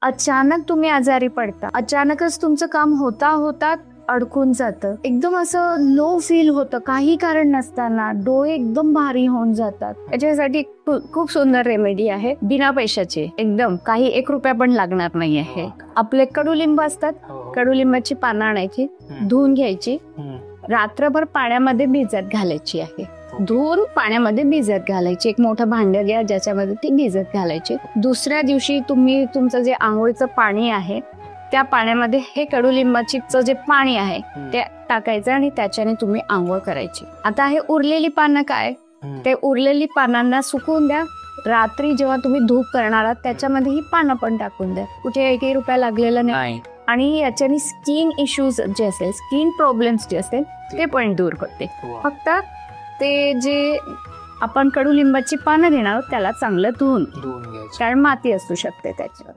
अचानक तुम्ही आजारी पडता, अचानकच तुमचं काम होता होता अडकून जातं, एकदम असं लो फील होतं काही कारण नसताना, डोळे एकदम भारी होऊन जातात. याच्यासाठी खूप सुंदर रेमेडी आहे, बिना पैशाची, एकदम काही 1 रुपया पण लागणार नाही आहे. आपले कडुलिंब असतात, कडुलिंबाची पानं आणायची, धुवून घ्यायची, रात्रभर पाण्यामध्ये भिजत घालायची आहे. धुवून पाण्यामध्ये भिजत घालायची, एक मोठं भांड घ्या ज्याच्यामध्ये ती भिजत घालायची. दुसऱ्या दिवशी तुम्ही तुमचं जे आंघोळीचं पाणी आहे त्या पाण्यामध्ये हे कडुलिंबाचं जे पाणी आहे ते टाकायचं आणि त्याच्याने तुम्ही आंघोळ करायची. आता हे उरलेली पानं काय, ते उरलेली पानांना सुकवून द्या. रात्री जेव्हा तुम्ही धूप करणार आहात त्याच्यामध्ये ही पानं पण टाकून द्या. कुठे 1 रुपया लागलेला नाही. आणि याच्याने स्किन इश्यूज जे असेल, स्किन प्रॉब्लेम्स जे असेल ते पण दूर होते. फक्त ते जे आपण कडुलिंबाची पानं घेणार आहोत त्याला चांगलं धुवून, कारण माती असू शकते त्याच्यावर.